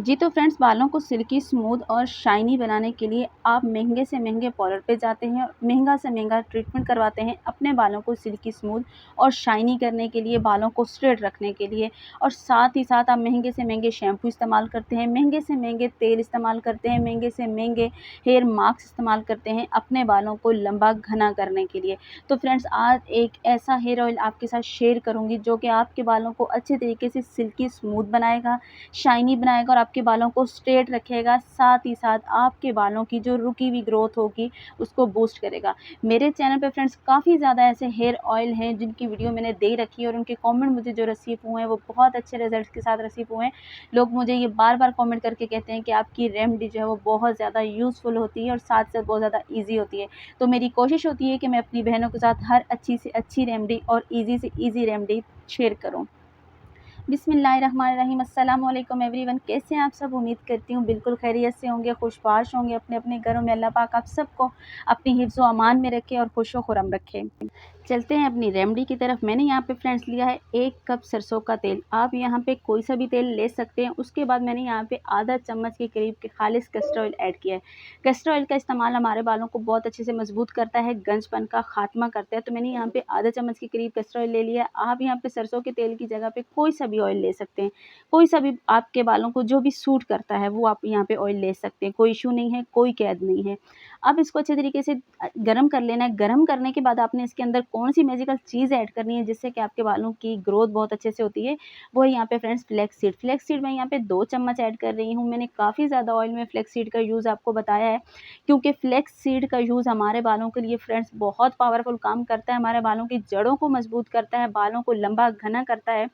जी तो फ्रेंड्स, बालों को सिल्की स्मूथ और शाइनी बनाने के लिए आप महंगे से महंगे पार्लर पे जाते हैं और महंगा से महंगा ट्रीटमेंट करवाते हैं अपने बालों को सिल्की स्मूथ और शाइनी करने के लिए, बालों को स्ट्रेट रखने के लिए। और साथ ही साथ आप महंगे से महंगे शैम्पू इस्तेमाल करते हैं, महंगे से महंगे तेल इस्तेमाल करते हैं, महंगे से महंगे हेयर मास्क इस्तेमाल करते हैं अपने बालों को लंबा घना करने के लिए। तो फ्रेंड्स, आज एक ऐसा हेयर ऑयल आपके साथ शेयर करूँगी जो कि आपके बालों को अच्छे तरीके से सिल्की स्मूथ बनाएगा, शाइनी बनाएगा और आपके बालों को स्ट्रेट रखेगा। साथ ही साथ आपके बालों की जो रुकी हुई ग्रोथ होगी उसको बूस्ट करेगा। मेरे चैनल पे फ्रेंड्स काफ़ी ज़्यादा ऐसे हेयर ऑयल हैं जिनकी वीडियो मैंने दे रखी है और उनके कमेंट मुझे जो रिसीव हुए हैं वो बहुत अच्छे रिजल्ट्स के साथ रिसीव हुए हैं। लोग मुझे ये बार-बार कमेंट करके कहते हैं कि आपकी रेमेडी जो है वो बहुत ज़्यादा यूज़फुल होती है और साथ-साथ बहुत ज़्यादा ईज़ी होती है। तो मेरी कोशिश होती है कि मैं अपनी बहनों के साथ हर अच्छी से अच्छी रेमेडी और ईज़ी से ईज़ी रेमेडी शेयर करूँ। बिस्मिल्लाहिर्रहमानिर्रहीम, अस्सलाम वालेकुम एवरीवन। कैसे हैं आप सब? उम्मीद करती हूँ बिल्कुल खैरियत से होंगे, खुशबाश होंगे। अपने अपने घरों में अल्लाह पाक आप सबको अपनी हिफ्ज़ व अमान में रखे और खुश व खुर्रम रखे। चलते हैं अपनी रेमेडी की तरफ। मैंने यहाँ पे फ्रेंड्स लिया है 1 कप सरसों का तेल। आप यहाँ पे कोई सा भी तेल ले सकते हैं। उसके बाद मैंने यहाँ पे आधा चम्मच के करीब के खालिस कैस्टर ऑयल ऐड किया है। कैस्टर ऑयल का इस्तेमाल हमारे बालों को बहुत अच्छे से मजबूत करता है, गंजपन का खात्मा करता है। तो मैंने यहाँ पे आधा चम्मच के करीब कैस्टर ऑयल ले लिया है। आप यहाँ पे सरसों के तेल की जगह पे कोई सा भी ऑयल ले सकते हैं। कोई सा भी आपके बालों को जो भी सूट करता है वो आप यहाँ पे ऑयल ले सकते हैं। कोई इशू नहीं है, कोई कैद नहीं है। अब इसको अच्छे तरीके से गरम कर लेना है। गरम करने के बाद आपने इसके अंदर कौन-सी मैजिकल चीज़ ऐड करनी है जिससे कि आपके बालों की ग्रोथ बहुत अच्छे से होती है, वो है यहाँ पे friends flax seed. Flax seed मैं यहाँ पे 2 चम्मच ऐड कर रही हूँ। मैंने काफ़ी ज़्यादा ऑयल में फ्लैक्स सीड का यूज़ आपको बताया है, क्योंकि फ्लैक्स सीड का यूज़ हमारे बालों के लिए फ्रेंड्स बहुत पावरफुल काम करता है। हमारे बालों की जड़ों को मजबूत करता है, बालों को लंबा घना करता है,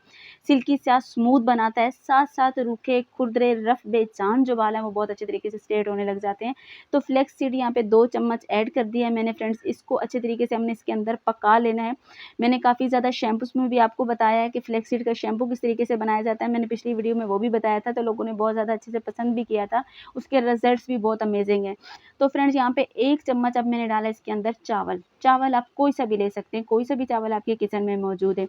सिल्की सा स्मूथ बनाता है। साथ-साथ रूखे, खुरदरे, रफ, बेजान जो बाल हैं वो बहुत अच्छे तरीके से स्ट्रेट होने लग जाते हैं। तो फ्लैक्स सीड यहाँ पे 2 चम्मच ऐड कर दिया है मैंने फ्रेंड्स। इसको अच्छे तरीके से हमने इसके अंदर पका लेना है। मैंने काफ़ी ज़्यादा शैम्पूज़ में भी आपको बताया है कि फ्लैक्स सीड का शैम्पू किस तरीके से बनाया जाता है। मैंने पिछली वीडियो में वो भी बताया था, तो लोगों ने बहुत ज़्यादा अच्छे से पसंद भी किया था। उसके रिज़ल्ट्स भी बहुत अमेज़िंग हैं। तो फ्रेंड्स, यहाँ पे 1 चम्मच अब मैंने डाला इसके अंदर चावल। चावल आप कोई सा भी ले सकते हैं, कोई सा भी चावल आपके किचन में मौजूद है।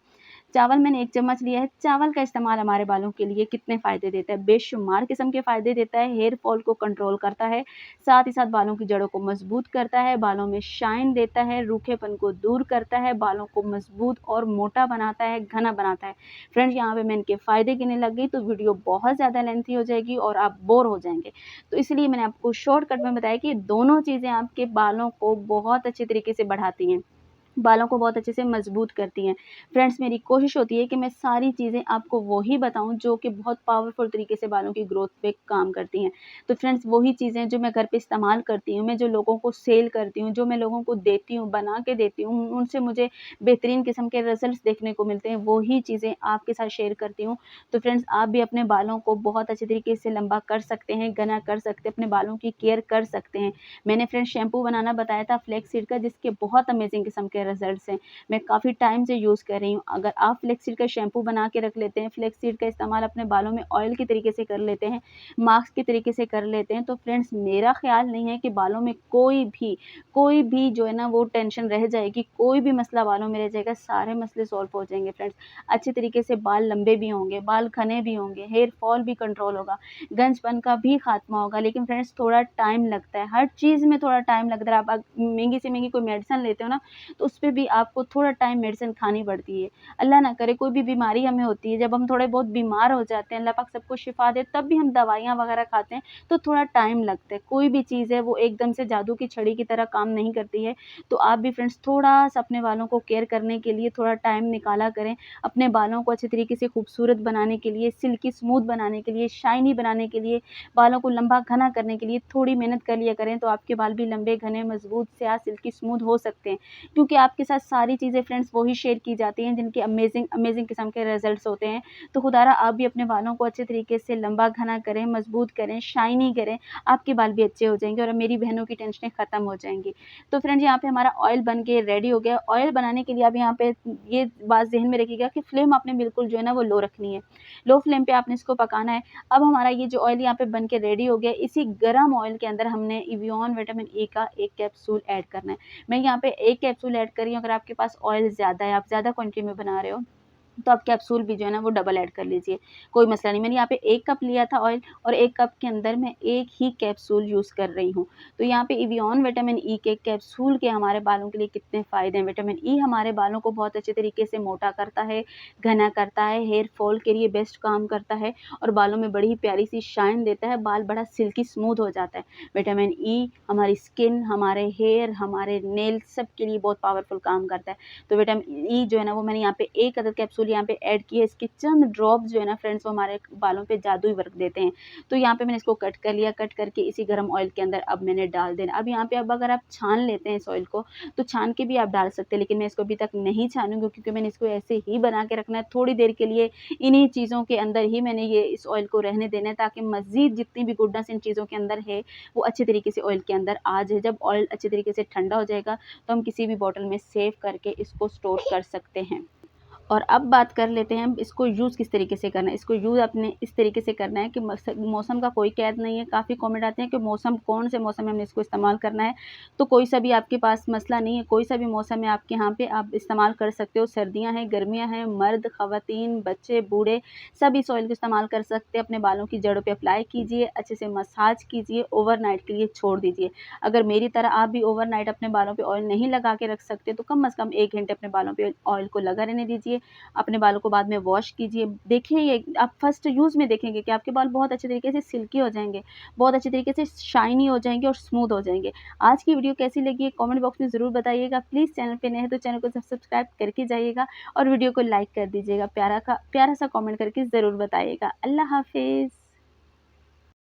चावल मैंने 1 चम्मच लिया है। चावल का इस्तेमाल हमारे बालों के लिए कितने फ़ायदे देता है, बेशुमार किस्म के फ़ायदे देता है। हेयर फॉल को कंट्रोल करता है, साथ ही साथ बालों की जड़ों को मजबूत करता है, बालों में शाइन देता है, रूखेपन को दूर करता है, बालों को मजबूत और मोटा बनाता है, घना बनाता है। फ्रेंड्स, यहाँ पे मैं इनके फ़ायदे गिनने लग गई तो वीडियो बहुत ज़्यादा लेंथी हो जाएगी और आप बोर हो जाएँगे। तो इसलिए मैंने आपको शॉर्टकट में बताया कि दोनों चीज़ें आपके बालों को बहुत अच्छे तरीके से बढ़ाती हैं, बालों को बहुत अच्छे से मजबूत करती हैं। फ्रेंड्स, मेरी कोशिश होती है कि मैं सारी चीज़ें आपको वही बताऊँ जो कि बहुत पावरफुल तरीके से बालों की ग्रोथ पे काम करती हैं। तो फ्रेंड्स, वही चीज़ें जो मैं घर पे इस्तेमाल करती हूँ, मैं जो लोगों को सेल करती हूँ, जो मैं लोगों को देती हूँ, बना के देती हूँ, उनसे मुझे बेहतरीन किस्म के रिज़ल्ट्स देखने को मिलते हैं, वही चीज़ें आपके साथ शेयर करती हूँ। तो फ्रेंड्स, आप भी अपने बालों को बहुत अच्छे तरीके से लंबा कर सकते हैं, घना कर सकते हैं, अपने बालों की केयर कर सकते हैं। मैंने फ्रेंड्स शैम्पू बनाना बताया था फ्लैक्स सीड का, जिसके बहुत अमेज़िंग किस्म के रिज़ल्ट्स हैं। मैं काफ़ी टाइम से यूज़ कर रही हूँ। अगर आप फ्लैक्स सीड का शैम्पू बना के रख लेते हैं, फ्लैक्स सीड का इस्तेमाल अपने बालों में ऑयल के तरीके से कर लेते हैं, मास्क के तरीके से कर लेते हैं, तो फ्रेंड्स, मेरा ख़्याल नहीं है कि बालों में कोई भी जो है ना वो टेंशन रह जाएगी, कोई भी मसला बालों में रह जाएगा, सारे मसले सॉल्व हो जाएँगे फ्रेंड्स। अच्छे तरीके से बाल लंबे भी होंगे, बाल घने भी होंगे, हेयर फॉल भी कंट्रोल होगा, गंजपन का भी खात्मा होगा। लेकिन फ्रेंड्स, थोड़ा टाइम लगता है, हर चीज़ में थोड़ा टाइम लगता है। आप महंगी से महंगी कोई मेडिसिन लेते हो ना, तो उसपे भी आपको थोड़ा टाइम मेडिसिन खानी पड़ती है। अल्लाह ना करे कोई भी बीमारी हमें होती है, जब हम थोड़े बहुत बीमार हो जाते हैं, अल्लाह पाक सबको शिफ़ा दे, तब भी हम दवाइयाँ वगैरह खाते हैं, तो थोड़ा टाइम लगता है। कोई भी चीज़ है वो एकदम से जादू की छड़ी की तरह काम नहीं करती है। तो आप भी फ्रेंड्स थोड़ा-सा अपने बालों को केयर करने के लिए थोड़ा टाइम निकाला करें। अपने बालों को अच्छे तरीके से खूबसूरत बनाने के लिए, सिल्की स्मूथ बनाने के लिए, शाइनी बनाने के लिए, बालों को लंबा घना करने के लिए थोड़ी मेहनत कर लिया करें, तो आपके बाल भी लंबे, घने, मज़बूत, स्याह, सिल्की स्मूथ हो सकते हैं। क्योंकि आपके साथ सारी चीज़ें फ्रेंड्स वही शेयर की जाती हैं जिनके अमेज़िंग किस्म के रिज़ल्ट्स होते हैं। तो खुदारा आप भी अपने बालों को अच्छे तरीके से लंबा घना करें, मज़बूत करें, शाइनी करें, आपके बाल भी अच्छे हो जाएँगे और मेरी बहनों की टेंशनें ख़त्म हो जाएँगी। तो फ्रेंड्स, यहाँ पे हमारा ऑयल बन के रेडी हो गया। ऑयल बनाने के लिए आप यहाँ पे ये बात ज़हन में रखिएगा कि फ्लेम आपने बिल्कुल जो है ना वो लो रखनी है। लो फ्लेम पे आपने इसको पकाना है। अब हमारा ये जो ऑयल यहाँ पे बन के रेडी हो गया, इसी गरम ऑयल के अंदर हमने एवियन विटामिन ए का 1 कैप्सूल ऐड करना है। मैं यहाँ पे 1 कैप्सूल ऐड कर रही हूँ। अगर आपके पास ऑयल ज़्यादा है, आप ज़्यादा क्वांटिटी में बना रहे हो, तो आप कैप्सूल भी जो है ना वो डबल ऐड कर लीजिए, कोई मसला नहीं। मैंने यहाँ पे 1 कप लिया था ऑयल और 1 कप के अंदर मैं 1 ही कैप्सूल यूज़ कर रही हूँ। तो यहाँ पे एवियन विटामिन ई के कैप्सूल के हमारे बालों के लिए कितने फ़ायदे हैं। विटामिन ई हमारे बालों को बहुत अच्छे तरीके से मोटा करता है, घना करता है, हेयर फॉल के लिए बेस्ट काम करता है और बालों में बड़ी ही प्यारी-सी शाइन देता है, बाल बड़ा सिल्की स्मूथ हो जाता है। विटामिन ई हमारी स्किन, हमारे हेयर, हमारे नेल्स सब के लिए बहुत पावरफुल काम करता है। तो विटामिन ई जो है ना वो मैंने यहाँ पे 1 अदद कैप्सूल यहाँ पे ऐड की है। इसके चंद ड्रॉप जो है ना फ्रेंड्स वो हमारे बालों पे जादुई वर्क देते हैं। तो यहाँ पे मैंने इसको कट कर लिया, कट करके इसी गरम ऑयल के अंदर अब मैंने डाल देना। अब यहाँ पे अब अगर आप छान लेते हैं इस ऑयल को तो छान के भी आप डाल सकते हैं, लेकिन मैं इसको अभी तक नहीं छानूँगी क्योंकि मैंने इसको ऐसे ही बना के रखना है। थोड़ी देर के लिए इन्हीं चीज़ों के अंदर ही मैंने ये इस ऑयल को रहने देना है ताकि मज़ीद जितनी भी गुडनेस इन चीज़ों के अंदर है वो अच्छे तरीके से ऑयल के अंदर आ जाए। जब ऑयल अच्छे तरीके से ठंडा हो जाएगा तो हम किसी भी बॉटल में सेव करके इसको स्टोर कर सकते हैं। और अब बात कर लेते हैं इसको यूज़ किस तरीके से करना है। इसको यूज़ आपने इस तरीके से करना है कि मौसम का कोई कैद नहीं है। काफ़ी कमेंट आते हैं कि मौसम कौन से मौसम में हमने इसको इस्तेमाल करना है। तो कोई सा भी आपके पास मसला नहीं है, कोई सा भी मौसम है आपके यहाँ पे आप इस्तेमाल कर सकते हो। सर्दियाँ हैं, गर्मियाँ हैं, मर्द, ख़वातीन, बच्चे, बूढ़े सब इस ऑयल को इस्तेमाल कर सकते हैं। अपने बालों की जड़ों पे अप्लाई कीजिए, अच्छे से मसाज कीजिए, ओवरनाइट के लिए छोड़ दीजिए। अगर मेरी तरह आप भी ओवरनाइट अपने बालों पे ऑयल नहीं लगा के रख सकते तो कम से कम 1 घंटे अपने बालों पे ऑयल को लगा रहने दीजिए। अपने बालों को बाद में वॉश कीजिए। देखिए ये आप फर्स्ट यूज़ में देखेंगे कि आपके बाल बहुत अच्छे तरीके से सिल्की हो जाएँगे, बहुत अच्छे तरीके से शाइनी हो जाएँगे और स्मूथ हो जाएँगे। आज की वीडियो कैसी लगी कमेंट बॉक्स में ज़रूर बताइएगा। प्लीज़ चैनल पे नए हैं तो चैनल को सब्सक्राइब करके जाइएगा और वीडियो को लाइक कर दीजिएगा। प्यारा सा कमेंट करके ज़रूर बताइएगा। अल्लाह हाफ़िज़।